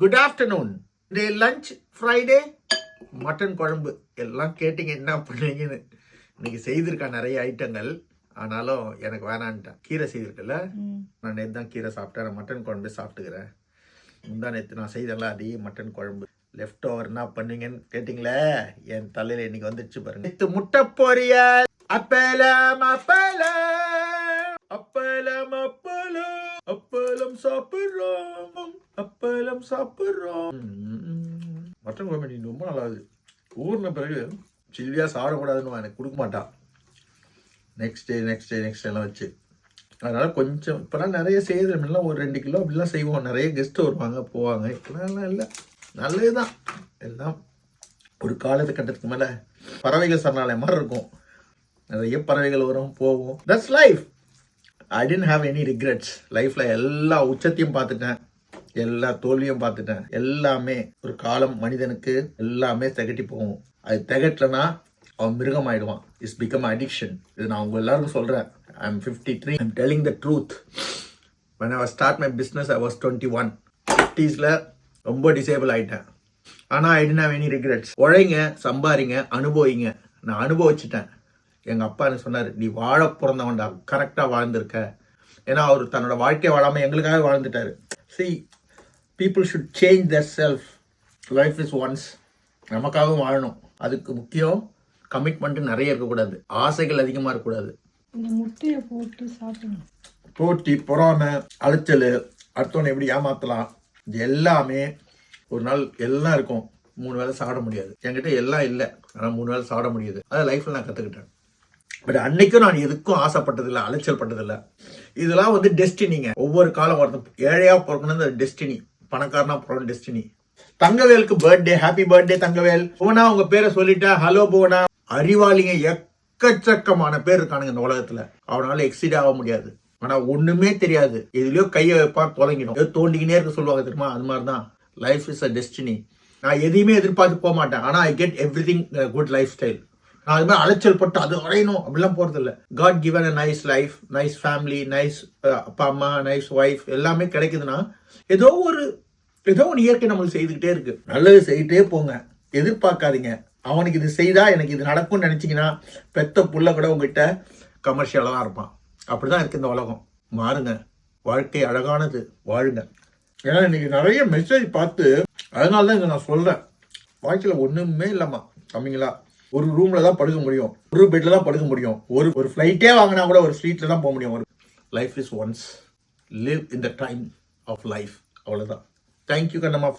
Good afternoon. Day lunch Friday mutton குழம்பு. எல்லாம் கேட்டிங்க என்ன பண்ணுவீங்கன்னு. இன்னைக்கு செய்திருக்கேன் நிறைய ஐட்டங்கள். ஆனாலும் எனக்கு வேணான்ட்டேன். கீரை செய்திருக்கல, நான் நேற்று தான் கீரை சாப்பிட்டேன். மட்டன் குழம்பு சாப்பிட்டுக்கிறேன். முந்தா நேற்று நான் செய்தெல்லாம் அதே மட்டன் குழம்பு. லெஃப்ட் ஓவர் என்ன பண்ணுவீங்கன்னு கேட்டிங்களே, என் தலையில் இன்னைக்கு வந்துடுச்சு பாருங்க. நேற்று முட்டை பொரியல், அப்பளம் அப்பளம் அப்பளம் அப்பளம் அப்பளம் சாப்பிடுறோம், அப்பளம் சாப்பிடுறோம். மட்டன் குழம்பு ரொம்ப நல்லா இருக்குது. ஊர்ன பிறகு சில்லியா சாப்பிடக்கூடாதுன்னு எனக்கு கொடுக்க மாட்டான். நெக்ஸ்ட் டே எல்லாம் வச்சு, அதனால கொஞ்சம் இப்போலாம் நிறைய செய்யறதுலாம் ஒரு 2 கிலோ அப்படிலாம் செய்வோம். நிறைய கெஸ்ட் வருவாங்க போவாங்க. இப்போலாம் இல்லை, நல்லதுதான் எல்லாம். ஒரு காலத்துக்கட்டத்துக்கு மேலே பறவைகள் சரணாலயம் மாதிரி இருக்கும். நிறைய பறவைகள் வரும் போவோம். That's life. I didn't have any regrets. லைஃப்ல எல்லா உச்சத்தையும் பார்த்துட்டேன், எல்லா தோல்வியும் பார்த்துட்டேன். எல்லாமே ஒரு காலம் மனிதனுக்கு எல்லாமே திகட்டி போகும். அது திகட்டலனா அவன் மிருகம் ஆயிடுவான். It's become addiction. இது நான் உங்க எல்லாருக்கும் சொல்றேன். I am 53. I am telling the truth. when I was start my business I was 21. 50sல ரொம்ப டிசேபிள் ஆயிட்டேன். ஆனா ஐ டென்ட் ஹாவ் எனி ரிக்ரெட்ஸ். உழைங்க, சம்பாரிங்க, அனுபவிங்க. நான் அனுபவிச்சுட்டேன். எங்க அப்பா என்ன சொன்னாரு, நீ வாழ பிறந்தவன்டா, கரெக்டா வாழ்ந்திருக்க. ஏன்னா அவர் தன்னோட வாழ்க்கையை வாழாம எங்களுக்காக வாழ்ந்துட்டாரு. See, people should change their self. Life is once. நமக்காகவும் வாழணும். அதுக்கு முக்கியம் கமிட்மெண்ட் நிறைய இருக்கக்கூடாது, ஆசைகள் அதிகமா இருக்கக்கூடாது. முட்டையை போட்டு சாப்பிடணும். போட்டி, பொறாமை, அலைச்சல், அடுத்தவனை எப்படி ஏமாத்தலாம், இது எல்லாமே ஒரு நாள் எல்லாம் இருக்கும். 3 வேளை சாப்பிட முடியாது. என்கிட்ட எல்லாம் இல்லை, ஆனால் 3 வேளை சாப்பிட முடியுது. அதை லைஃப்ல நான் கற்றுக்கிட்டேன். பட் அன்னைக்கும் நான் எதுக்கும் ஆசைப்பட்டதில்லை, அலைச்சல் பட்டதில்லை. இதெல்லாம் டெஸ்டினிங்க. ஒவ்வொரு காலம் ஒருத்தன் ஏழையா பிறக்கணும், டெஸ்டினி. பணக்காரனா பிறக்கணும், டெஸ்டினி. தங்கவேலுக்கு birthday, happy birthday Thangavel. Bhuvana உங்க பேரை சொல்லிட்டா, ஹலோ புவனா. அறிவாளிங்க எக்கச்சக்கமான பேர் இருக்கானுங்க இந்த உலகத்துல. அவனால எக்ஸிட் ஆக முடியாது. ஆனா ஒண்ணுமே தெரியாது, எதுலயோ கையை வைப்பான், தொலைங்கிடும். ஏதோ தோண்டிக்கினே இருக்க சொல்லுவாங்க தெரியுமா, அது மாதிரிதான் லைஃப் இஸ் அ டெஸ்டினி. நான் எதையுமே எதிர்பார்த்து போக மாட்டேன். ஆனா I get everything good life style. நான் அது மாதிரி அலைச்சல் பட்டு அது வரையணும் அப்படிலாம் போறது இல்லை. God given a nice life, nice family, nice அப்பா அம்மா, நைஸ் ஒய்ஃப், எல்லாமே கிடைக்குதுன்னா ஏதோ ஒன்று இயற்கை நம்மளுக்கு செய்துக்கிட்டே இருக்கு. நல்லது செய்துட்டே போங்க, எதிர்பார்க்காதீங்க. அவனுக்கு இது செய்தா எனக்கு இது நடக்கும்னு நினைச்சீங்கன்னா பெத்த புள்ள கூட உங்ககிட்ட கமர்ஷியலா தான் இருப்பான். அப்படிதான் இருக்கு இந்த உலகம். மாறுங்க, வாழ்க்கை அழகானது, வாழுங்க. ஏன்னா இன்னைக்கு நிறைய மெசேஜ் பார்த்து, அதனாலதான் இங்க நான் சொல்றேன், வாழ்க்கையில ஒண்ணுமே இல்லாமா தம்பிங்களா. ஒரு ரூம்ல தான் படுக்க முடியும், ஒரு பெட்ல தான் படுக்க முடியும், ஒரு ஃபிளைட்டே வாங்கினா கூட ஒரு ஸ்ட்ரீட்ல தான் போக முடியும். Life is once. Live in the time of life. அவ்வளவுதான். தேங்க்யூ கண்ணம்மா.